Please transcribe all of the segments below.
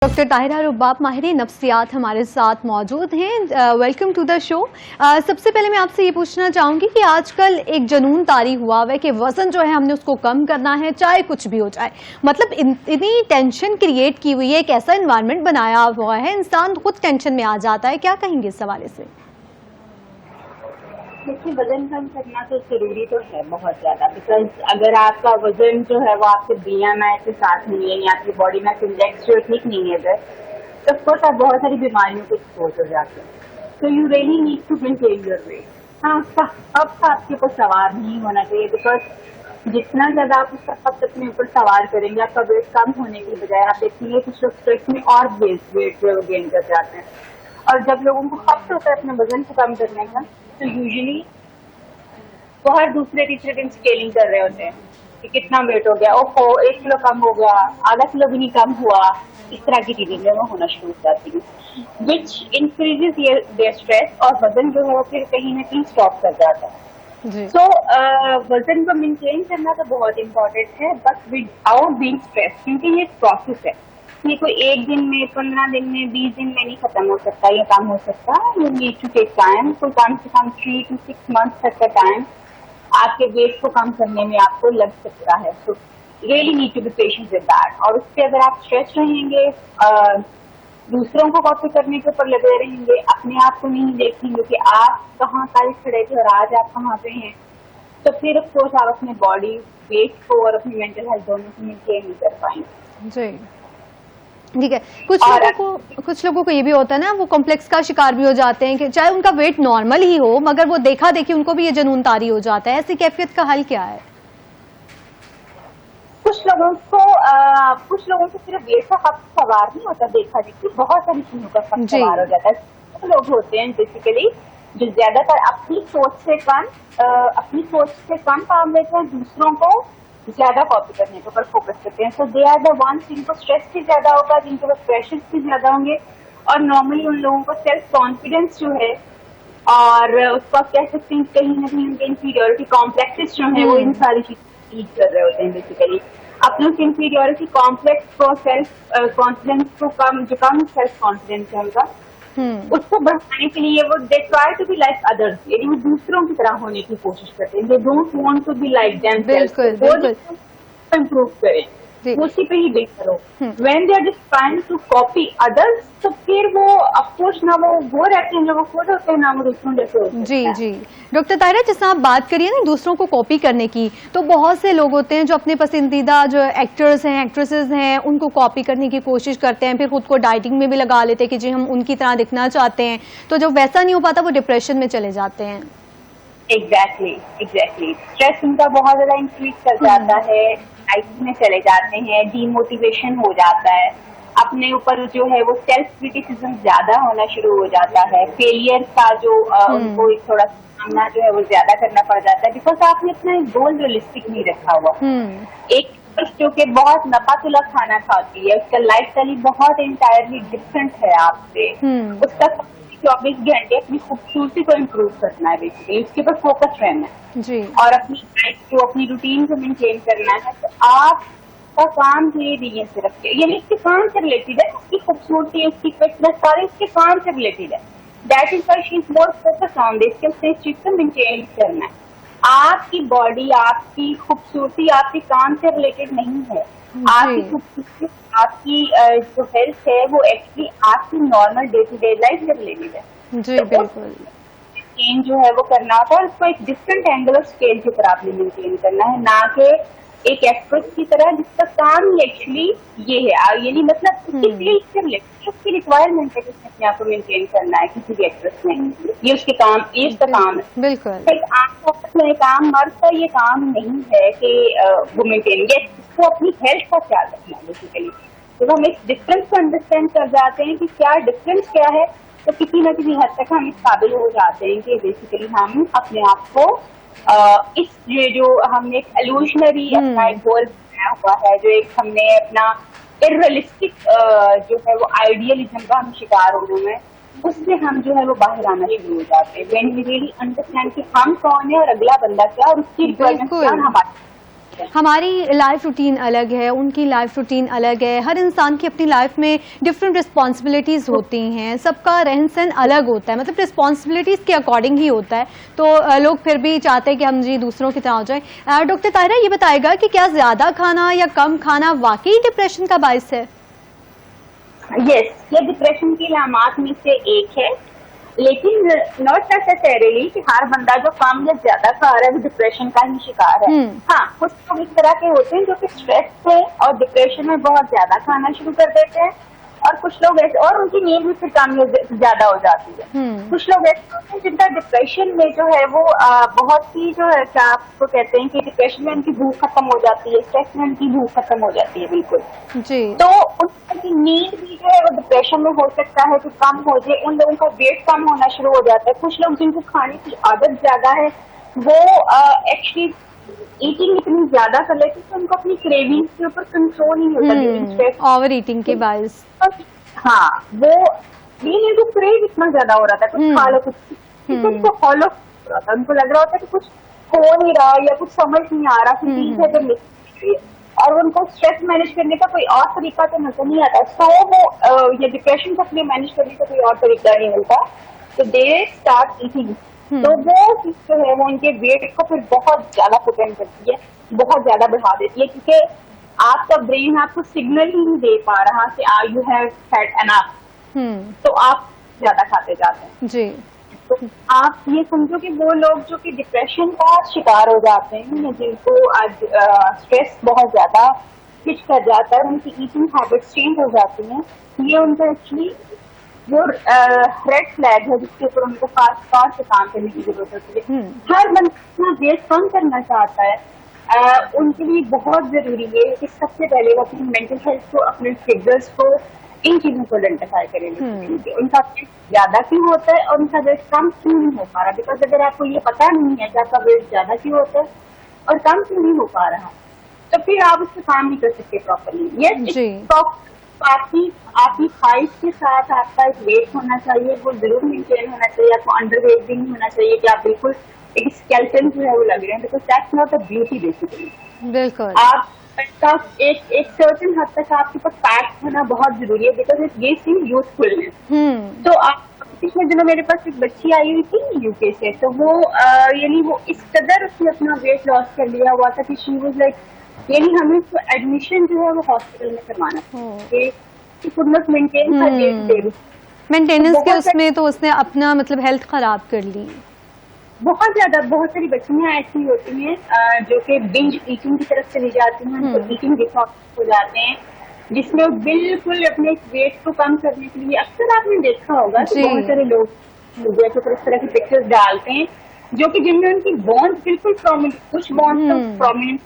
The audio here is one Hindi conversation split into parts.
डॉक्टर ताहिरा रुबाब माहिर नफ्सियात हमारे साथ मौजूद हैं। Welcome to the show. सबसे पहले मैं आपसे ये पूछना चाहूँगी कि आजकल एक जुनून तारी हुआ है कि वज़न जो है हमने उसको कम करना है चाहे कुछ भी हो जाए। मतलब इतनी टेंशन क्रिएट की हुई है, एक ऐसा इन्वायरमेंट बनाया हुआ है, इंसान खुद टेंशन में आ जाता है। क्या कहेंगे इस हवाले से? देखिए, वजन कम करना तो जरूरी तो है बहुत ज्यादा, बिकॉज अगर आपका वजन जो है वो आपके BMI के साथ नहीं है या आपकी बॉडी मास इंडेक्स जो ठीक नहीं है तो ऑफकोर्स आप बहुत सारी बीमारियों को एक्सपोज हो जाते हैं। तो you really need to maintain your weight. हाँ, उसका हक आपके ऊपर सवार नहीं होना चाहिए, बिकॉज जितना ज्यादा आप उसका हक अपने ऊपर सवार करेंगे आपका वेट कम होने की बजाय आप देखेंगे कुछ लोग स्ट्रेस में और वेट जो गेन कर जाते हैं। और जब लोगों को हक होता है अपने वजन को कम करने का तो यूजुअली वो हर दूसरे तीसरे दिन स्केलिंग कर रहे होते हैं कि कितना वेट हो गया, ओहो 1 किलो कम हो गया, आधा किलो भी नहीं कम हुआ। इस तरह की चीजें जो होना शुरू हो जाती है विच इंक्रीजेस देयर स्ट्रेस और वजन जो है वो फिर कहीं ना कहीं स्टॉप कर जाता है। सो वजन को मेंटेन करना तो बहुत इम्पोर्टेंट है, बट विदाउट बीइंग स्ट्रेस, क्योंकि ये प्रोसेस है। ये कोई 1 दिन में, 15 दिन में, 20 दिन में नहीं खत्म हो सकता, ये काम हो सकता है। You need to take time, कोई कम से कम 3 to 6 months तक का टाइम आपके वेट को कम करने में आपको लग सकता है। So really need to be patient with that. और उससे अगर आप स्ट्रेस रहेंगे, दूसरों को कॉपी करने के ऊपर लगे रहेंगे, अपने आप को नहीं देखेंगे कि आप कहाँ कल खड़े थे और आज आप कहाँ पे हैं, तो फिर ऑफकोर्स आप अपने बॉडी वेट को और अपनी मेंटल हेल्थ दोनों को मेंटेन नहीं कर पाएंगे। जी, ठीक है। कुछ लोगों को ये भी होता है ना, वो कॉम्प्लेक्स का शिकार भी हो जाते हैं कि चाहे उनका वेट नॉर्मल ही हो मगर वो देखा देखी उनको भी ये जुनून तारी हो जाता है। ऐसी कैफियत का हल क्या है? कुछ लोगों को सिर्फ वेट का हक सवार नहीं होता, देखा देखी बहुत सारी चीजों का हक सवार हो जाता है। तो लोग होते हैं बेसिकली जो ज्यादातर अपनी सोच से कम काम लेते हैं, दूसरों को ज्यादा कॉपी करने के ऊपर फोकस करते हैं। सो दे आर द वंस जिनको स्ट्रेस भी ज्यादा होगा, जिनके पास प्रेशर्स भी ज्यादा होंगे, और नॉर्मली उन लोगों को सेल्फ कॉन्फिडेंस जो है और उसको कह सकते हैं कहीं ना कहीं उनके इंफीरियोरिटी कॉम्प्लेक्सेस जो है वो इन सारी चीजें लीड कर रहे होते हैं। बेसिकली अपने उस इंफीरियोरिटी कॉम्प्लेक्स को, सेल्फ कॉन्फिडेंस को जो कम सेल्फ कॉन्फिडेंस है उनका, उसको बढ़ाने के लिए वो they try to be like others, यानी वो दूसरों की तरह होने की कोशिश करते हैं। They don't want to be like themselves. बिल्कुल इम्प्रूव करें, उसी पे ही बेस करो। When they are just trying to copy others, तो फिर वो अफकोर्स ना वो रहते हैं जो वो खुद होते हैं, ना वो दूसरों जैसे होते हैं। जी डॉक्टर ताहिरा, जैसे आप बात करिए ना दूसरों को कॉपी करने की, तो बहुत से लोग होते हैं जो अपने पसंदीदा जो एक्टर्स हैं, एक्ट्रेसेस हैं, उनको कॉपी करने की कोशिश करते हैं, फिर खुद को डाइटिंग में भी लगा लेते हैं कि जी हम उनकी तरह दिखना चाहते हैं। तो जब वैसा नहीं हो पाता वो डिप्रेशन में चले जाते हैं। एग्जैक्टली स्ट्रेस उनका बहुत ज्यादा इंक्रीज कर जाता है, एंजाइटी में चले जाते हैं, डीमोटिवेशन हो जाता है, अपने ऊपर जो है वो सेल्फ क्रिटिसिज्म ज्यादा होना शुरू हो जाता है, फेलियर का जो उनको थोड़ा सामना जो है वो ज्यादा करना पड़ जाता है, बिकॉज आपने अपना गोल रियलिस्टिक नहीं रखा हुआ। एक जो कि बहुत नपा-तुला खाना खाती है, उसका लाइफ स्टाइल बहुत इंटायरली डिफरेंट है आपसे, उसका 24 घंटे अपनी खूबसूरती को इम्प्रूव करना है, बेसिकली उसके ऊपर फोकस रहना है जी, और अपनी लाइफ को, अपनी रूटीन को मेंटेन करना है। तो आपका काम धीरे से रखिए, यानी इसके काम से रिलेटेड है, उसकी खूबसूरती, उसकी फिटनेस सारे इसके काम से रिलेटेड है। That is why she is more focus on this, कि उसने इस चीज को मेंटेन करना है। आपकी बॉडी, आपकी खूबसूरती आपके काम से रिलेटेड नहीं है। आपकी खूबसूरती, आपकी जो हेल्थ है वो एक्चुअली आपकी normal day to day life से रिलेटेड है। जी बिल्कुल, मेंटेन जो है वो करना होता है, उसको एक डिफरेंट एंगल ऑफ स्केल के ऊपर आपने मेंटेन करना है, ना कि एक एक्सपर्ट की तरह जिसका काम ही एक्चुअली ये है, यानी मतलब उसकी फील्ड से रिलेटेड उसकी रिक्वायरमेंट है कि उसने अपने आप को मेंटेन करना है। किसी भी एक्सपर्ट में ये उसके काम, ये उसका काम है। बिल्कुल आपको अपने काम, मर्द का ये काम नहीं है कि वो मेंटेन, ये उसको अपनी हेल्थ का ख्याल रखना है बेसिकली। जब हम इस डिफरेंस को अंडरस्टैंड कर जाते हैं कि क्या डिफरेंस क्या है, तो किसी न किसी हद तक हम इस काबिल हो जाते हैं कि बेसिकली हम अपने आप को इस ये जो हमने एक एल्यूशनरी अपना एक गोल बनाया हुआ है, जो एक हमने अपना इररियलिस्टिक जो है वो आइडियलिज्म का हम शिकार हो गए हैं, उससे हम जो है वो बाहर आना शुरू हो जाते हैं। व्हेन वी रियली अंडरस्टैंड कि हम कौन है और अगला बंदा क्या और उसकी रिक्वायरमेंट क्या, हमारे है। हमारी लाइफ रूटीन अलग है, उनकी लाइफ रूटीन अलग है, हर इंसान की अपनी लाइफ में डिफरेंट रिस्पॉन्सिबिलिटीज होती हैं, सबका रहन सहन अलग होता है, मतलब रिस्पॉन्सिबिलिटीज के अकॉर्डिंग ही होता है। तो लोग फिर भी चाहते हैं कि हम जी दूसरों की तरह हो जाए। डॉक्टर ताहिरा, ये बताएगा कि क्या ज्यादा खाना या कम खाना वाकई डिप्रेशन का बायस है? यस, ये डिप्रेशन की अलामात में से एक है, लेकिन नॉट नेसेसरीली कि हर बंदा जो कम या ज्यादा खा रहा है वो डिप्रेशन का ही शिकार है। हाँ, कुछ लोग इस तरह के होते हैं जो कि स्ट्रेस से और डिप्रेशन में बहुत ज्यादा खाना शुरू कर देते हैं, और कुछ लोग ऐसे, और उनकी नींद भी फिर कम ज्यादा हो जाती है। कुछ लोग ऐसे होते हैं जिनका डिप्रेशन में जो है वो बहुत ही जो है, क्या आपको कहते हैं कि डिप्रेशन में उनकी भूख खत्म हो जाती है, स्ट्रेस में उनकी भूख खत्म हो जाती है बिल्कुल जी। तो उनकी नींद भी जो है वो डिप्रेशन में हो सकता है कि कम हो जाए, उन लोगों का वेट कम होना शुरू हो जाता है। कुछ लोग जिनको खाने की आदत ज्यादा है वो एक्चुअली ईटिंग इतनी ज्यादा कर लेते हैं कि उनको अपनी क्रेविंग के ऊपर कंट्रोल नहीं होता, ओवर ईटिंग के बायस। हाँ, वो इनको क्रेव इतना ज्यादा हो रहा था, कुछ खा लो कुछ उनको फॉलो हो रहा था, उनको लग रहा होता है कि कुछ हो नहीं रहा या कुछ समझ नहीं आ रहा कि चीज है जो मिल, और उनको स्ट्रेस मैनेज करने का कोई और तरीका तो नजर नहीं आता। सो वो ये डिप्रेशन को अपने मैनेज करने का कोई और तरीका नहीं मिलता, तो दे स्टार्ट ईटिंग। तो वो चीज जो है वो उनके वेट को फिर बहुत ज्यादा डिपेंड करती है, बहुत ज्यादा बढ़ा देती है, क्योंकि आपका ब्रेन आपको सिग्नल ही नहीं दे पा रहा कि यू हैव हैड एनफ, तो आप ज्यादा खाते जाते हैं जी। तो आप ये समझो कि वो लोग जो कि डिप्रेशन का शिकार हो जाते हैं, जिनको आज स्ट्रेस बहुत ज्यादा हिट कर जाता है, उनकी ईटिंग हैबिट्स चेंज हो जाती हैं, ये उनको एक्चुअली वो रेड फ्लैग है जिसके ऊपर उनको फास्ट से काम करने की जरूरत होती है। हर बंदा वेट कम करना चाहता है, उनके लिए बहुत जरूरी है कि सबसे पहले वो अपनी मेंटल हेल्थ को, अपने फिगर्स को, इन चीजों को आइडेंटिफाई करेंगे। उनका वेट ज्यादा क्यों होता है और उनका वेट कम क्यों नहीं हो पा रहा, बिकॉज अगर आपको ये पता नहीं है कि आपका वेट ज्यादा क्यों होता है और कम क्यों नहीं हो पा रहा, तो फिर आप उससे काम नहीं कर सकते प्रॉपरली। आपकी हाइट के साथ आपका एक वेट होना चाहिए, वो जरूर मेंटेन होना चाहिए। आपको अंडर वेट भी नहीं होना चाहिए कि आप बिल्कुल एक स्केलेटन जो है वो लग रहे हैं, because that's not a beauty basically. बिल्कुल, आपका एक सर्टेन हद तक आपके पास फैट होना बहुत जरूरी है, because it gives you youthfulness. तो आप पिछले दिनों मेरे पास एक बच्ची आई हुई थी यूके से, तो वो यानी वो इस कदर उसने अपना वेट लॉस कर लिया हुआ था कि शी वाज लाइक, यानी हमें उसको एडमिशन जो है वो हॉस्पिटल में करवाना था, मेंटेनेंस के उसमें तो उसने अपना मतलब हेल्थ खराब कर ली। बहुत सारी बच्चियां ऐसी होती हैं जो कि बिंज ईटिंग की तरफ चली जाती हैं, तो ईटिंग डिसऑर्डर हो जाते हैं, जिसमें बिल्कुल अपने वेट को कम करने के लिए, अक्सर आपने देखा होगा कि बहुत सारे लोग मीडिया के ऊपर इस तरह की पिक्चर्स डालते हैं जो कि जिनमें उनकी बोन्स बिल्कुल प्रोमिनेंट, कुछ बोन्स तो प्रोमिनेंट,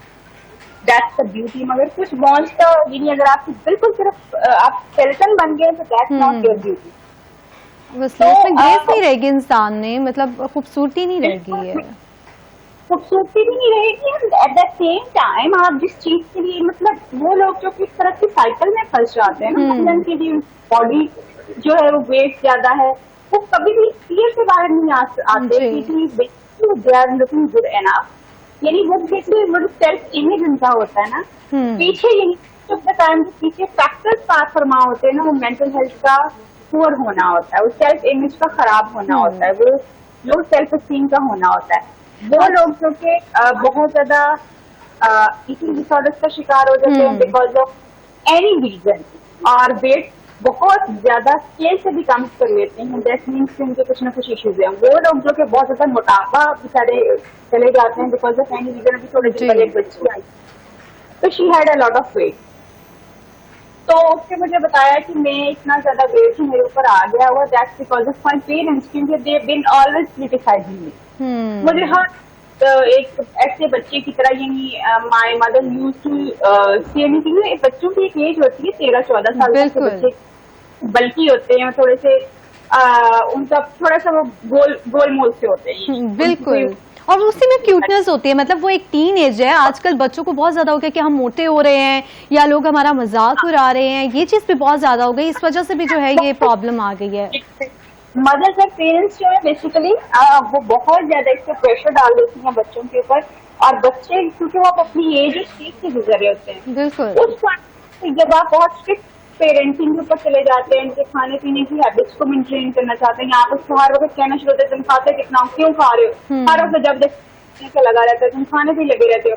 दैट्स द ब्यूटी, मगर कुछ बोन्स का यानी अगर आपकी बिल्कुल सिर्फ आप स्केलेटन बन गए तो दैट्स नॉट योर ब्यूटी। उसमें ग्रेस नहीं रहेगी इंसान ने, मतलब खूबसूरती नहीं रहेगी है, खूबसूरती भी नहीं रहेगी। एट द सेम टाइम आप जिस चीज के लिए, मतलब वो लोग जो किस तरह की साइकिल में फंस जाते हैं ना, मतलब कि बॉडी जो है वो वेट ज्यादा है, वो कभी भी क्लियर से बाहर नहीं आते, they are looking good enough, यानी वो कैसे मतलब सेल्फ इमेज उनका होता है ना, पीछे यही पीछे फैक्टर्स पास फरमा होते हैं ना, वो मेंटल हेल्थ का पुअर होना होता है, वो सेल्फ इमेज का खराब होना होता है, वो लो सेल्फ एस्टीम का होना होता है। वो लोग जो कि बहुत ज्यादा ईटिंग डिसऑर्डर्स का शिकार हो जाते हैं बिकॉज ऑफ एनी रीजन, और वेट बहुत ज्यादा स्केल से भी कम कर लेते हैं, दैट मीन्स उनके कुछ ना कुछ इश्यूज हैं। वो लोग जो कि बहुत ज्यादा मोटापा बेचारे चले जाते हैं बिकॉज ऑफ एनी रीजन। अभी थोड़े दिन पहले एक बच्ची आई तो she had a lot of weight, तो उसने मुझे बताया कि मैं इतना ज्यादा वेट मेरे ऊपर आ गया हुआ, that's because of my parents, क्योंकि दे बीन ऑलवेज क्रिटिसाइजिंग मी। मुझे हर एक ऐसे बच्चे की तरह, यानी माय मदर यूज्ड टू से मी, बच्चों की एक एज होती है 13-14 साल के बच्चे बल्कि होते हैं, थोड़े से उनका थोड़ा सा वो गोलमोल से होते हैं, बिल्कुल, और उसी में क्यूटनेस होती है, मतलब वो एक टीन एज है। आजकल बच्चों को बहुत ज्यादा हो गया कि हम मोटे हो रहे हैं या लोग हमारा मजाक उड़ा रहे हैं, ये चीज भी बहुत ज्यादा हो गई, इस वजह से भी जो है ये प्रॉब्लम आ गई है। मदर्स और पेरेंट्स जो है बेसिकली वो बहुत ज्यादा इससे प्रेशर डाल देती हैं बच्चों के ऊपर और बच्चे क्योंकि वो अपनी एज स्टेज से गुजर रहे होते हैं, बिल्कुल। उस टाइम जब आप बहुत स्ट्रिक्ट पेरेंटिंग के ऊपर चले जाते हैं, उनके खाने पीने की हैबिट्स को मेंटेन करना चाहते हैं, आप उसको हर वक्त कहना शुरू होते हैं तुम खाते कितना हो, क्यों खा रहे हो, हर वक्त जब देखने लगा रहता है, तुम खाने पे लगे रहते हो।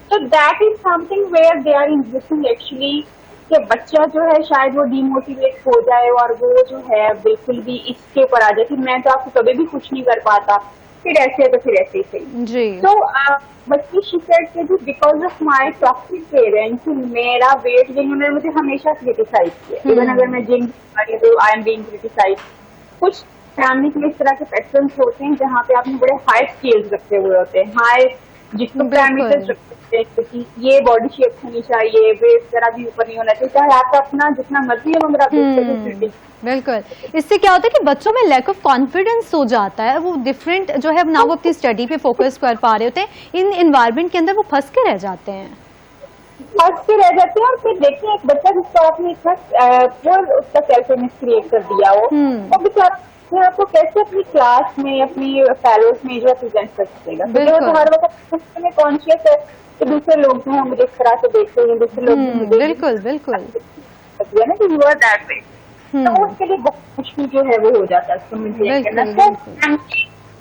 तो that is something where they are investing actually, कि बच्चा जो है शायद वो डिमोटिवेट हो जाए और वो जो है बिल्कुल भी इसके ऊपर आ जाए कि मैं तो आपको कभी भी कुछ नहीं कर पाता, फिर ऐसे है तो फिर ऐसे ही सही। जी। तो बच्ची शिकायत की थी because of my toxic parents, मेरा वेट गेन उन्होंने मुझे हमेशा क्रिटिसाइज किया, इवन अगर मैं जिम तो आई एम बीइंग क्रिटिसाइज। कुछ फैमिली में इस तरह के पैटर्न्स होते हैं जहाँ पे आपने बड़े हाई स्केल्स रखे हुए होते हैं, हाई जिसको पैरामीटर्स रखते हैं कि ये बॉडी शेप होनी चाहिए, वेट जरा भी ऊपर नहीं होना चाहिए, चाहे आप अपना जितना मर्जी है मगर आप बिल्कुल। इससे क्या होता है कि बच्चों में लैक ऑफ कॉन्फिडेंस हो जाता है, वो डिफरेंट जो है ना वो अपनी स्टडी पे फोकस कर पा रहे होते हैं, इन एनवायरनमेंट के अंदर वो फंस के रह जाते हैं और फिर देखिए एक बच्चा जिसको आपने इतना उसका सेल्फ इमेज क्रिएट कर दिया हो, वो बेचारा आपको कैसे अपनी क्लास में अपनी फेलोज में जो प्रेजेंट कर सकेगा, तो हर वक्त में कॉन्शियस है कि दूसरे लोग जो है मुझे इस तरह से देखते हैं, दूसरे लोग बिल्कुल बिल्कुल ना कि यू आर दैट वे, तो उसके लिए बहुत मुश्किल जो है वो हो जाता है उसको मेंटेन करना।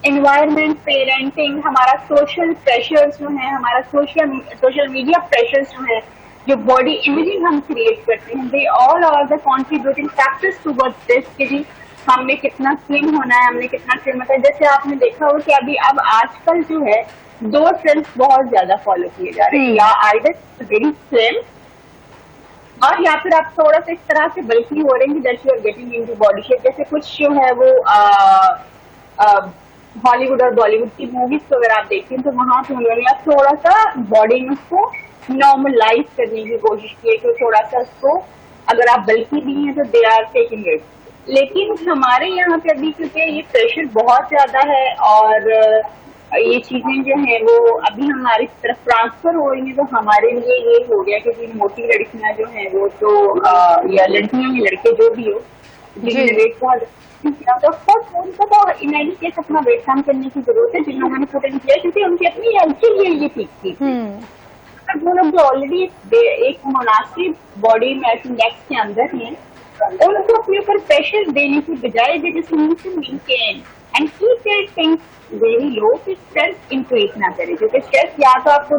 एनवायरमेंट, पेरेंटिंग, हमारा सोशल प्रेशर्स जो है, हमारा सोशल मीडिया प्रेशर्स जो है, जो बॉडी इमेजिंग हम क्रिएट करते हैं, they all are the contributing factors towards this कि जी हमने कितना स्लिम होना है, हमने कितना ट्रिम होता है। जैसे आपने देखा हो कि अभी अब आजकल जो है 2 ट्रेंड्स बहुत ज्यादा फॉलो किए जा रहे हैं, या आइदर वेरी स्लिम और या फिर आप थोड़ा सा इस तरह से बल्कि हो रहे हैं that you are getting into body shape. जैसे कुछ जो है वो हॉलीवुड और बॉलीवुड की मूवीज को अगर आप देखते हैं तो वहां पे उन्होंने थोड़ा सा बॉडी में उसको नॉर्मलाइज करने की कोशिश की है कि थोड़ा सा उसको अगर आप बल्कि भी हैं तो दे आर टेकिंग इट। लेकिन हमारे यहाँ पे अभी क्योंकि ये प्रेशर बहुत ज्यादा है और ये चीजें जो है वो अभी हमारी तरफ ट्रांसफर हो रही है, तो हमारे लिए ये हो गया कि मोटी लड़कियां जो है वो तो या लड़कियां या लड़के जो भी हो जिन्होंने वेट बहुत तो उनको तो इन एनी केस अपना वेट कम करने की जरूरत है, जिन लोगों ने पुट इन किया क्योंकि उनकी अपनी हेल्थ के लिए ये ठीक थी। जो लोग जो ऑलरेडी एक मुनासिब बॉडी मैनेक्स के अंदर हैं उनको अपने ऊपर प्रेशर देने की बजाय they just need to maintain and keep their things very low कि स्ट्रेस इंक्रीज ना करे, क्योंकि स्ट्रेस या तो आपको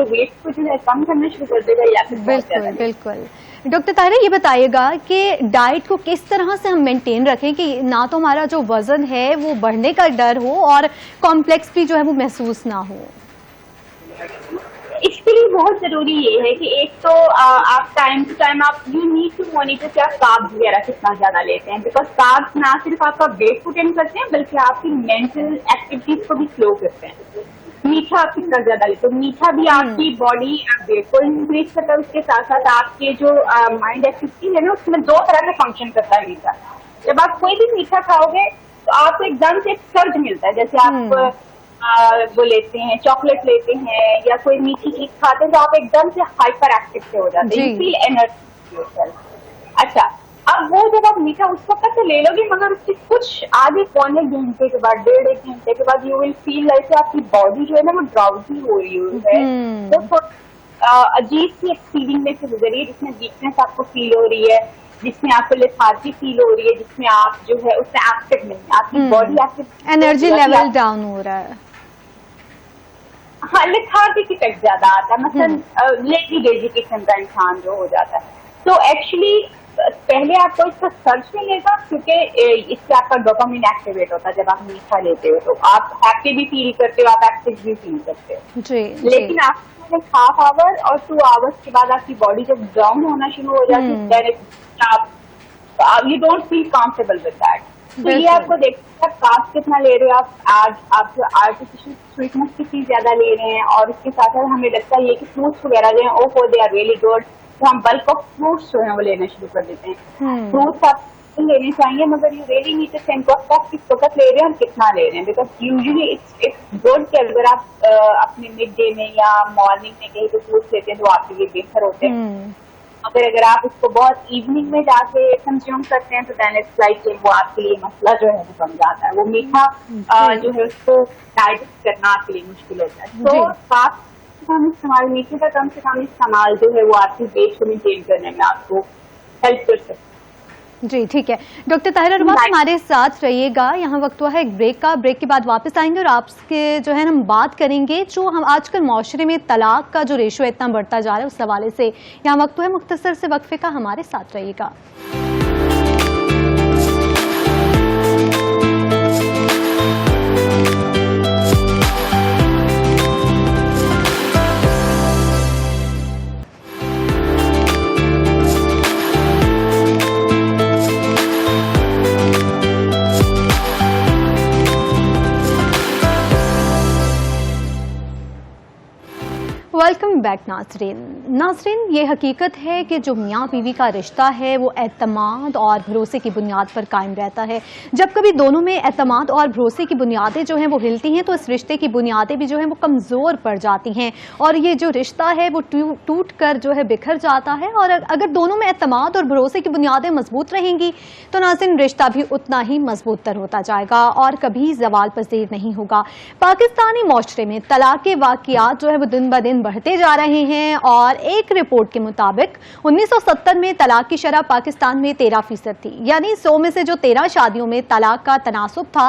वेट को जो है कम करना शुरू कर देगा या फिर बिल्कुल बिल्कुल। डॉक्टर ताहिरा ये बताइएगा कि डाइट को किस तरह से हम मेंटेन रखें कि ना तो हमारा जो वजन है वो बढ़ने का डर हो और कॉम्प्लेक्स भी जो है वो महसूस ना हो। इसके लिए बहुत जरूरी ये है कि एक तो आप टाइम टू टाइम आप यू नीड टू मॉनिटर कि आप कार्ब्स वगैरह कितना ज्यादा लेते हैं, बिकॉज कार्ब्स ना सिर्फ आपका वेट पुट इन करते हैं बल्कि आपकी मेंटल एक्टिविटीज को भी स्लो करते हैं। मीठा आप कितना ज्यादा लेते हो, मीठा भी आपकी बॉडी वेट को इंक्रीज करता है, उसके साथ साथ आपके जो माइंड एक्टिविटी है ना उसमें 2 तरह का फंक्शन करता है मीठा। जब आप कोई भी मीठा खाओगे तो आपको एकदम से एक सर्ज मिलता है, जैसे आप वो लेते हैं चॉकलेट लेते हैं या कोई मीठी चीज खाते हैं तो आप एकदम से हाइपर एक्टिव से हो जाते हैं, फील एनर्जी। अच्छा, अब वो जब आप मीठा उस वक्त तो ले लोगे मगर उसके कुछ आधे पौने घंटे के बाद 1.5 घंटे के बाद यू विल फील लाइक आपकी बॉडी जो है ना वो ड्राउजी हो रही है, तो अजीब सी एक फीलिंग में से गुजरिए जिसमें वीकनेस आपको फील हो रही है, जिसमें आपको लेथार्जी फील हो रही है, जिसमें आप जो है उसमें एक्टिव नहीं, आपकी body active, energy level down हो रहा है। हाँ, लेथार्जी की इफेक्ट ज्यादा आता है, मतलब लेजी लेजी किस्म का इंसान जो हो जाता है। तो एक्चुअली पहले आपको इसका सर्च मिलेगा क्योंकि इससे आपका डोपामिन एक्टिवेट होता है। जब आप मीठा लेते हो तो आप हैप्पी भी फील करते हो, आप एक्टिव भी फील करते हो जी, लेकिन आपको 1/2 आवर और 2 आवर्स के बाद आपकी बॉडी जब डाउन होना शुरू हो जाती है आप you don't feel comfortable with that. तो ये आपको देखते हैं कार्ब्स कितना ले रहे हो आप आर्टिफिशियल स्वीटनेस की चीज ज्यादा ले रहे हैं और उसके साथ साथ हमें लगता है ये कि फ्रूट्स वगैरह जो है ओह दे आर रियली गुड, तो हम बल्क ऑफ फ्रूट्स जो है वो लेना शुरू कर देते हैं। फ्रूट्स आप लेने चाहिए मगर you really need to think of किस वक्त ले रहे हैं और कितना ले रहे हैं, बिकॉज यूजुअली इट्स गुड कि अगर आप अपने मिड डे में या मॉर्निंग में कहीं पे फ्रूट्स लेते हैं तो आपके लिए बेहतर होते हैं। अगर आप उसको बहुत इवनिंग में जाके कंज्यूम करते हैं तो देन इट्स लाइक वो आपके लिए मसला जो है वो बन जाता है। वो मीठा जो है उसको डाइजेस्ट करना आपके लिए मुश्किल होता है। तो आप कम इस्तेमाल, मीठे का कम से कम इस्तेमाल जो है वो आपकी वेट को मेंटेन करने में आपको हेल्प कर सकता है। जी ठीक है, डॉक्टर ताहिरा रुबाब हमारे साथ रहिएगा। यहाँ वक्त हुआ है एक ब्रेक का, ब्रेक के बाद वापस आएंगे और आपके जो है हम बात करेंगे जो हम आजकल माशरे में तलाक का जो रेशो इतना बढ़ता जा रहा है उस हवाले से। यहाँ वक्त हुआ है मुख्तसर से वक्फे का, हमारे साथ रहिएगा। वेलकम बैक नाजरीन, ये हकीकत है कि जो मियाँ बीवी का रिश्ता है वो एतमाद और भरोसे की बुनियाद पर कायम रहता है। जब कभी दोनों में एतमाद और भरोसे की बुनियादें जो हैं वो हिलती हैं तो इस रिश्ते की बुनियादें भी जो हैं वो कमज़ोर पड़ जाती हैं और ये जो रिश्ता है वो टूट कर जो है बिखर जाता है। और अगर दोनों में एतमाद और भरोसे की बुनियादें मजबूत रहेंगी तो नाज़रीन रिश्ता भी उतना ही मजबूत तर होता जाएगा और कभी ज़वाल पज़ीर नहीं होगा। पाकिस्तानी माशरे में तलाक के वाक़ियात जो है वो दिन ब दिन बढ़ते जा रहे हैं और एक रिपोर्ट के मुताबिक 1970 में तलाक की शरह पाकिस्तान में 13% थी, यानी 100 में से जो 13 शादियों में तलाक का तनासुब था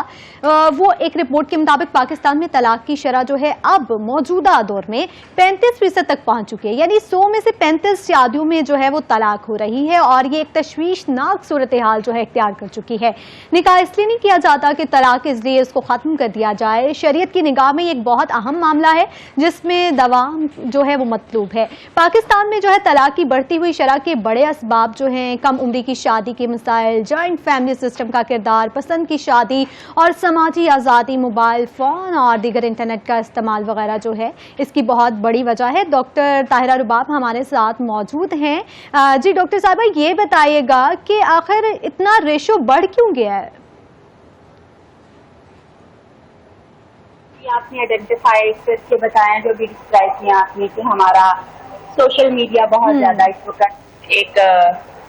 वो एक रिपोर्ट के मुताबिक पाकिस्तान में तलाक की शरह जो है अब मौजूदा दौर में 35% तक पहुंच चुकी है। यानी 100 में से 35 शादियों में जो है वो तलाक हो रही है और ये एक तशवीशनाक सूरत हाल जो है इख्तियार कर चुकी है। निकाह इसलिए नहीं किया जाता कि तलाक इसलिए इसको खत्म कर दिया जाए, शरीयत की निगाह में एक बहुत अहम मामला है जिसमें दवाम जो है वो मतलूब है। पाकिस्तान में जो है तलाक की बढ़ती हुई शरह के बड़े असबाब जो हैं कम उम्री की शादी के मसाइल, जॉइंट फैमिली सिस्टम का किरदार, पसंद की शादी और समाजी आज़ादी, मोबाइल फ़ोन और दीगर इंटरनेट का इस्तेमाल वगैरह जो है इसकी बहुत बड़ी वजह है। डॉक्टर ताहिरा रुबाब हमारे साथ मौजूद हैं। जी डॉक्टर साहबा, ये बताइएगा कि आखिर इतना रेशो बढ़ क्यों गया है? आपने आइडेंटिफाई करके बताया, जो भी डिस्क्राइब किया आपने कि हमारा सोशल मीडिया बहुत ज्यादा इस वक्त एक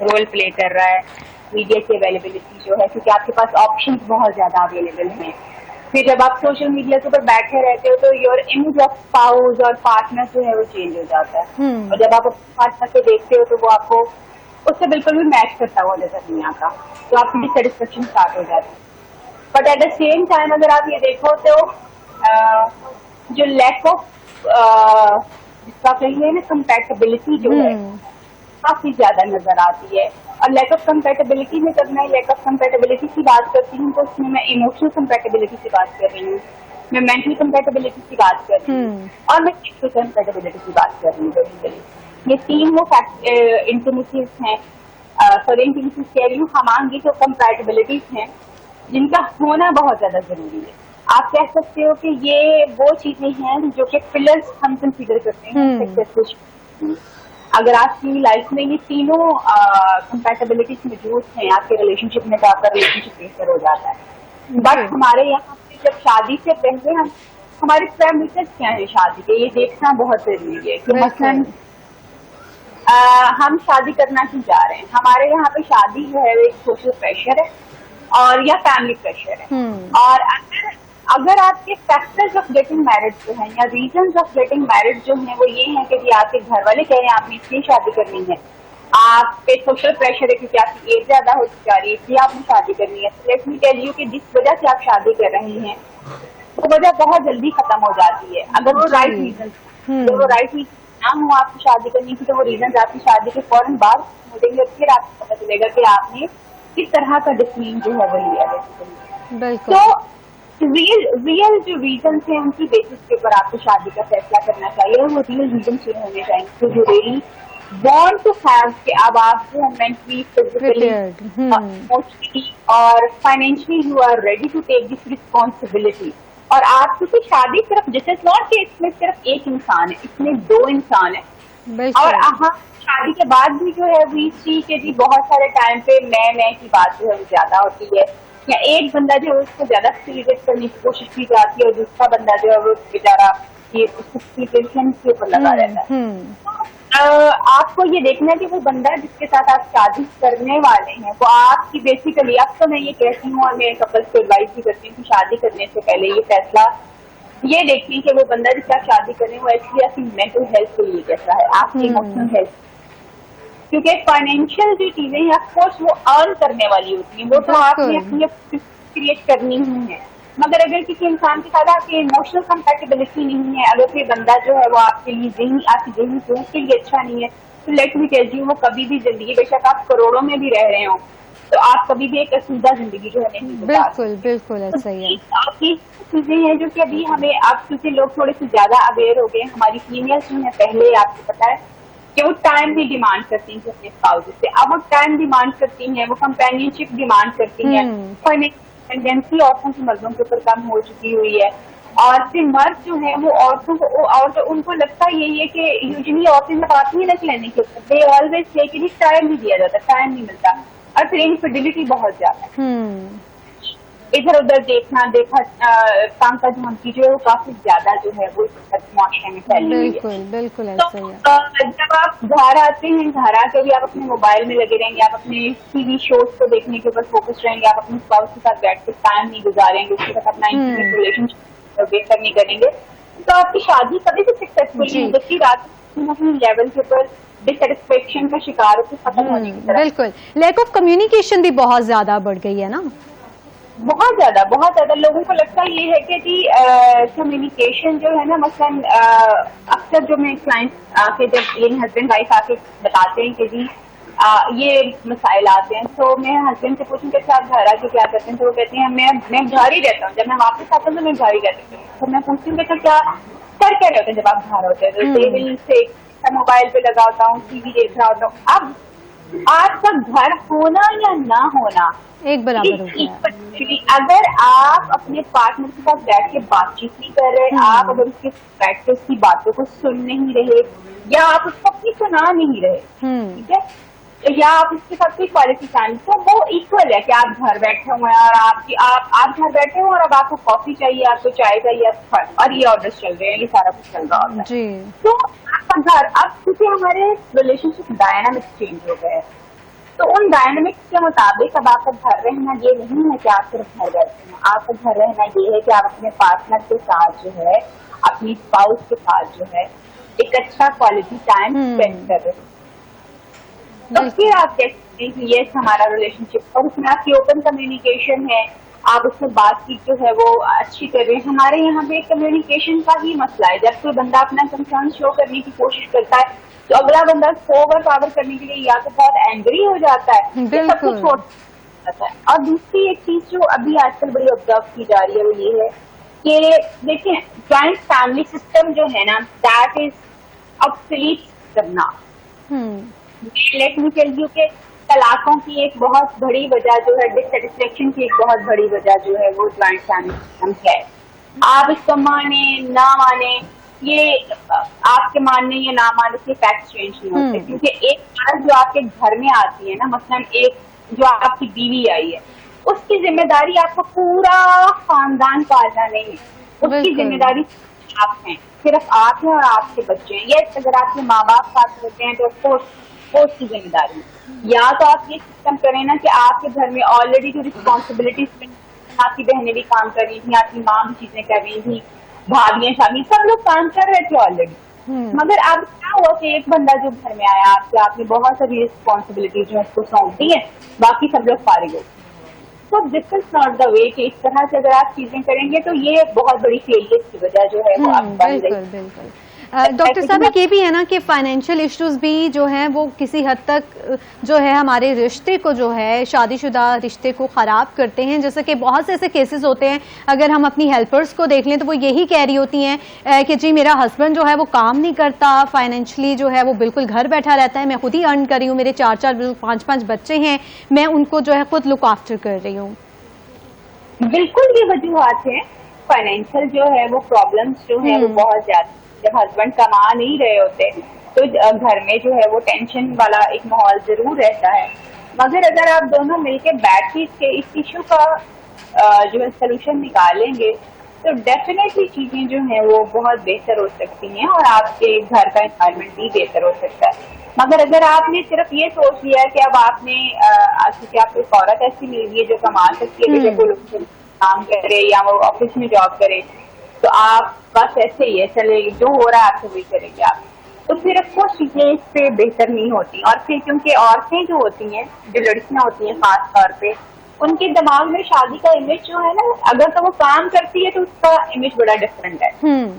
रोल प्ले कर रहा है। मीडिया की अवेलेबिलिटी जो है, क्योंकि आपके पास ऑप्शंस बहुत ज्यादा अवेलेबल हैं। फिर जब आप सोशल मीडिया के ऊपर बैठे रहते हो तो योर इमेज ऑफ स्पाउस और पार्टनर जो है वो चेंज हो जाता है और जब आप अपने पार्टनर को देखते हो तो वो आपको उससे बिल्कुल भी मैच करता हुआ नजर नहीं आता, तो आपकी डिससेटिस्फेक्शन स्टार्ट हो जाती है। But at the same time अगर आप ये देखो तो जो लैक ऑफ जिसका कहिए ना कंपैटिबिलिटी जो है काफी ज्यादा नजर आती है। और लैक ऑफ कंपैटिबिलिटी में जब मैं लैक ऑफ कंपैटिबिलिटी की बात करती हूँ तो उसमें मैं इमोशनल कंपैटिबिलिटी की बात कर रही हूँ, मैं मेंटल कंपैटिबिलिटी की बात कर रही हूँ और मैं सेक्सुअल कंपैटिबिलिटी की बात कर रही हूँ। बेसिकली ये तीन वो इंटीमेसीज हैं, इंटीमेसीज कह रही हूँ, हमारी जो कंपैटिबिलिटीज हैं जिनका होना बहुत ज्यादा जरूरी है। आप कह सकते हो कि ये वो चीजें हैं जो कि पिलर्स हम कंसीडर करते हैं सक्सेसफुल। अगर आपकी लाइफ में ये तीनों कंपैटिबिलिटीज मौजूद हैं आपके रिलेशनशिप में, तो आपका रिलेशनशिप बेहतर हो जाता है। बट हमारे यहाँ पे जब शादी से पहले हमारे पैरामीटर्स क्या है शादी के, ये देखना बहुत जरूरी है कि मसलन हम शादी करना क्यों जा रहे हैं। हमारे यहाँ पे शादी जो है एक सोशल प्रेशर है और या फैमिली प्रेशर है। और अगर आपके फैक्टर्स ऑफ गेटिंग मैरिड जो है या रीजंस ऑफ गेटिंग मैरिड जो है वो ये है कि आपके घर वाले कह रहे हैं आपने इसलिए शादी करनी है, आप पे सोशल प्रेशर है क्योंकि आपकी एज ज्यादा होती जा रही है इसलिए आपने शादी करनी है। लेट मी टेल यू कि जिस वजह से आप शादी कर रहे हैं वो वजह बहुत जल्दी खत्म हो जाती है। अगर वो राइट रीजन ना हो आपकी शादी करनी की तो वो रीजन आपकी शादी के फौरन बाद हो जाएंगे, फिर आपको पता चलेगा कि आपने किस तरह का डिसीजन जो है वो लिया है। तो रियल जो रीजन है उनकी बेसिस के ऊपर आपको शादी का फैसला करना चाहिए और वो रियल रीजन से होने चाहिए। तो जो रियली वांट टू हैव कि अब आप जो मेंटली, फिजिकली, इमोशनली और financially you are ready to take this responsibility. और आप क्योंकि शादी सिर्फ दिस इज नॉट कि इसमें सिर्फ एक इंसान है, इसमें दो इंसान है। और शादी के बाद भी जो है वी सी के जी बहुत सारे टाइम पे मैं की बात जो है वो ज्यादा होती है, या एक बंदा जो है उसको ज्यादा फैसिलिटेट करने की कोशिश की जाती है और दूसरा बंदा जो है वो बेचारा ये उसको के ऊपर लगा रहता है। आपको ये देखना है कि वो बंदा जिसके साथ आप शादी करने वाले हैं वो आपकी बेसिकली, अब तो मैं ये कहती हूँ और मेरे कपल्स को एडवाइस भी करती हूँ कि शादी करने से पहले ये फैसला ये देखती है कि वो बंदा जिसका शादी करें वो एक्चुअली आपकी मेंटल हेल्थ के लिए कैसा है, आपकी इमोशनल हेल्थ। क्योंकि फाइनेंशियल जो चीजें हैं ऑफकोर्स वो अर्न करने वाली होती हैं, वो तो आपने अपनी क्रिएट करनी ही है। मगर अगर किसी इंसान के साथ आपकी इमोशनल कंपैटिबिलिटी नहीं है, अगर कोई बंदा जो है वो आपके लिए आपकी ज़हनी सोच के लिए अच्छा नहीं है, तो लेट मी टेल यू वो कभी भी जिंदगी, बेशक आप करोड़ों में भी रह रहे हो, तो आप कभी भी एक असुविधा जिंदगी जो है नहीं गुजार सकते। बिल्कुल बिल्कुल ऐसा ही है। आपकी चीजें हैं जो कि अभी हमें, आप क्योंकि लोग थोड़े से ज्यादा अवेयर हो गए, हमारी फीमेल्स जो है पहले आपको पता है कि वो टाइम भी डिमांड करती हैं अपने स्पाउस से, अब वो टाइम डिमांड करती हैं, वो कंपेनियनशिप डिमांड करती हैं। डिपेंडेंसी औरतों की मर्दों के ऊपर कम हो चुकी हुई है, और फिर मर्द जो है वो औरतों को, और उनको लगता यही है कि यूजुअली औरतें जब आती है ना लेने के ऊपर, दे ऑलवेज से कि टाइम नहीं दिया जाता, टाइम नहीं मिलता, और फिर इनफिडिलिटी बहुत ज्यादा है। इधर उधर देखा काम का धमकी जो है वो काफी ज्यादा जो है वो मुआशरे में फैली हुई है। बिल्कुल बिल्कुल तो ऐसा ही है। जब आप घर आते हैं, घर आके भी आप अपने मोबाइल में लगे रहेंगे, आप अपने टीवी शोज को देखने के ऊपर फोकस रहेंगे, आप अपने स्पाउस के साथ बैठ के टाइम नहीं गुजारेंगे, उसके साथ अपना इंटीमेट रिलेशनशिप बेहतर नहीं करेंगे, तो आपकी शादी कभी भी सक्सेसफुल नहीं होगी। रात अपने लेवल के ऊपर डिससेटिस्फेक्शन का शिकार होकर खत्म होने की तरफ। बिल्कुल, लैक ऑफ कम्युनिकेशन भी बहुत ज्यादा बढ़ गई है ना। बहुत ज्यादा लोगों को लगता ये है कि जी कम्युनिकेशन जो है ना, मसलन अक्सर जो मेरे क्लाइंट्स आके, जब ये हस्बैंड वाइफ आके बताते हैं कि जी ये मसाइल आते हैं, तो मैं हस्बैंड से पूछूं कि आप घर आके क्या करते हैं, तो वो कहते हैं मैं घर ही रहता हूँ, जब मैं वापस आता हूँ तो मैं घर ही रहती हूँ। तो मैं पूछती हूँ कि क्या कर क्या रहे होते हैं जब आप घर होते हैं, तो टेबल से मोबाइल पे लगा होता हूँ, टीवी देख रहा होता हूँ। अब आपका घर होना या ना होना एक बराबर हो गया। अगर आप अपने पार्टनर के साथ बैठ के बातचीत नहीं कर रहे, आप अगर उसके बैठ के उसकी बातों को सुन नहीं रहे, या आप उसको अपनी सुना नहीं रहे, ठीक है, या आप उसके साथ कोई क्वालिटी टाइम, तो वो इक्वल है कि आप घर बैठे हुए हैं और आप घर बैठे हो और अब आपको कॉफी चाहिए, आपको चाय चाहिए, और ये ऑर्डर्स चल रहे हैं, ये सारा कुछ चल रहा होता है। तो आपका घर, अब क्योंकि हमारे रिलेशनशिप डायनामिक चेंज हो गए, तो उन डायनामिक्स के मुताबिक अब आपका घर रहना ये नहीं है कि आप सिर्फ घर बैठे हैं, आपका घर रहना ये है कि आप अपने पार्टनर के साथ जो है, अपनी स्पाउस के साथ जो है एक अच्छा क्वालिटी टाइम स्पेंड कर रहे हैं। तो फिर आप कहते हैं कि ये हमारा रिलेशनशिप, और उसमें आपकी ओपन कम्युनिकेशन है, आप उससे बातचीत जो है वो अच्छी कर रहे हैं। हमारे यहाँ पे कम्युनिकेशन का ही मसला है, जब कोई बंदा अपना कंसर्न शो करने की कोशिश करता है तो अगला बंदा ओवर पावर करने के लिए या तो बहुत एंग्री हो जाता है, सब कुछ छोड़ जाता है। और दूसरी एक चीज जो अभी आजकल बड़ी ऑब्जर्व की जा रही है वो ये है कि देखिए, जॉइंट फैमिली सिस्टम जो है ना, that is obsolete system now. Let me tell you के तलाकों की एक बहुत बड़ी वजह जो है, डिससेटिस्फेक्शन की एक बहुत बड़ी वजह जो है वो जॉइंट फैमिली सिस्टम है। आप इसको माने ना माने, ये आपके मानने या ना मानने से फैक्ट चेंज नहीं होते, क्योंकि एक बात जो आपके घर में आती है ना, मसलन एक जो आपकी बीवी आई है, उसकी जिम्मेदारी आपको पूरा खानदान पालना नहीं है, उसकी जिम्मेदारी आप हैं, सिर्फ आप हैं और आपके बच्चे हैं। ये अगर आपके माँ बाप साथ होते हैं तो उसकी जिम्मेदारी, या तो आप ये सिस्टम करें ना कि आपके घर में ऑलरेडी जो रिस्पॉन्सिबिलिटीज, आपकी बहनें भी काम कर रही थी, आपकी माँ भी चीजें कर रही थी, भाभियां शादी सब लोग काम कर रहे थे ऑलरेडी, मगर अब क्या हुआ कि एक बंदा जो घर में आया आपसे, आपने बहुत सारी रिस्पॉन्सिबिलिटी जो है उसको सौंप दी है, बाकी सब लोग फारिग हो। तो this is not the way कि इस तरह से अगर आप चीजें करेंगे तो ये बहुत बड़ी फेलियर की वजह जो है वो अब बन गई। बिल्कुल। डॉक्टर साहब, ये भी है ना कि फाइनेंशियल इश्यूज भी जो हैं वो किसी हद तक जो है हमारे रिश्ते को जो है, शादीशुदा रिश्ते को ख़राब करते हैं। जैसे कि बहुत से ऐसे केसेस होते हैं, अगर हम अपनी हेल्पर्स को देख लें तो वो यही कह रही होती हैं कि जी मेरा हस्बैंड जो है वो काम नहीं करता, फाइनेंशियली जो है वो बिल्कुल घर बैठा रहता है, मैं खुद ही अर्न कर रही हूँ, मेरे 4-4 5-5 बच्चे हैं, मैं उनको जो है खुद लुक आफ्टर कर रही हूँ। बिल्कुल ये वजूहात है, फाइनेंशियल जो है वो प्रॉब्लम्स जो है वो बहुत ज्यादा, जब हस्बैंड कमा नहीं रहे होते तो घर में जो है वो टेंशन वाला एक माहौल जरूर रहता है। मगर अगर आप दोनों मिलके बैठ के इस इश्यू का जो है सोल्यूशन निकालेंगे तो डेफिनेटली चीजें जो हैं वो बहुत बेहतर हो सकती हैं और आपके घर का एनवायरनमेंट भी बेहतर हो सकता है। मगर अगर आपने सिर्फ ये सोच लिया कि अब आपने क्योंकि आपको एक औरत ऐसी मिल गई है जो कमा सकती है, जैसे वो काम करे या वो ऑफिस में जॉब करे, तो आप बस ऐसे ही है चले जो हो रहा है आपको वही करेंगे आप, तो फिर कुछ चीजें इससे बेहतर नहीं होती। और फिर क्योंकि औरतें जो होती हैं, जो लड़कियां होती हैं खास तौर पे, उनके दिमाग में शादी का इमेज जो है ना, अगर तो वो काम करती है तो उसका इमेज बड़ा डिफरेंट है।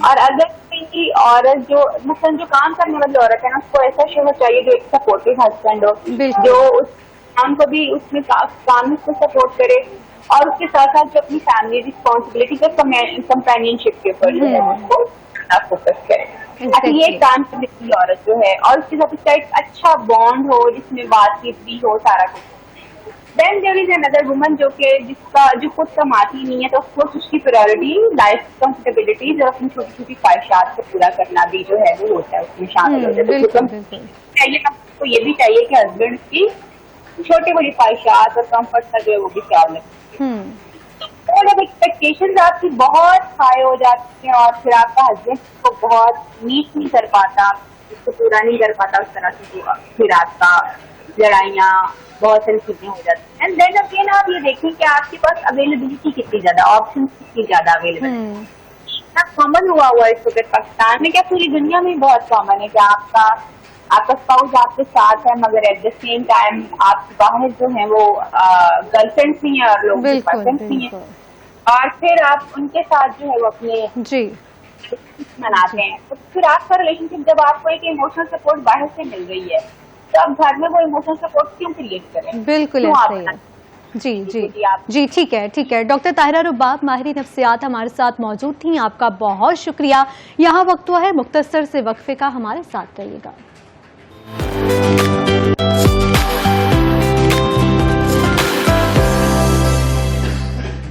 और अगर कोई औरत जो मतलब जो काम करने वाली औरत है ना, उसको ऐसा शोहर चाहिए जो एक सपोर्टिव हस्बैंड हो, जो उस काम को भी उसमें काम में उसको सपोर्ट करे और उसके साथ साथ जो अपनी फैमिली रिस्पॉन्सिबिलिटी का कंपेनियनशिप के ऊपर जो है उसको फोकस करे, ताकि ये काम करने की औरत जो है और उसके साथ उसका एक अच्छा बॉन्ड हो जिसमें बातचीत भी हो सारा कुछ। Then there is another woman जो जो खुद कमाती नहीं है, तो ऑफकोर्स उसकी प्रायोरिटी लाइफ कंफर्टेबिलिटीज और अपनी छोटी छोटी ख्वाहिशात को पूरा करना भी जो है वो होता है, उसमें शामिल होता है। तो चाहिए आपको ये भी चाहिए कि हस्बैंड की छोटी बड़ी ख्वाहिशात और कम्फर्ट का जो है वो भी ख्याल रखे। और जब एक्सपेक्टेशंस आपकी बहुत हाई हो जाती हैं और फिर आपका हस्बैंड को बहुत मीट नहीं कर पाता, उसको पूरा नहीं कर पाता उस तरह से, फिर आपका लड़ाइयाँ बहुत सारी चीजें हो जाती हैं। एंड देन अगेन आप ये देखें कि आपके पास अवेलेबिलिटी कितनी ज्यादा, ऑप्शन कितनी ज्यादा अवेलेबल कॉमन हुआ है इस वक्त पाकिस्तान में, क्या पूरी दुनिया में बहुत कॉमन है कि आपका स्पाउस आपके साथ है, मगर एट द सेम टाइम आप बाहर जो है वो गर्लफ्रेंड्स नहीं है और लोग पर्सन्स नहीं है, और फिर आप उनके साथ जो है वो अपने मनाते हैं। तो फिर आपका रिलेशनशिप, जब आपको एक इमोशनल सपोर्ट बाहर से मिल रही है, तो आप घर में वो इमोशनल सपोर्ट क्यों क्रिएट करें? बिल्कुल ऐसा ही है। जी ठीक है। डॉक्टर ताहिरा रुबाब माहिर नफ्सियात हमारे साथ मौजूद थी, आपका बहुत शुक्रिया। यहाँ वक्त हुआ है मुख्तसर से वक्फे का, हमारे साथ रहिएगा।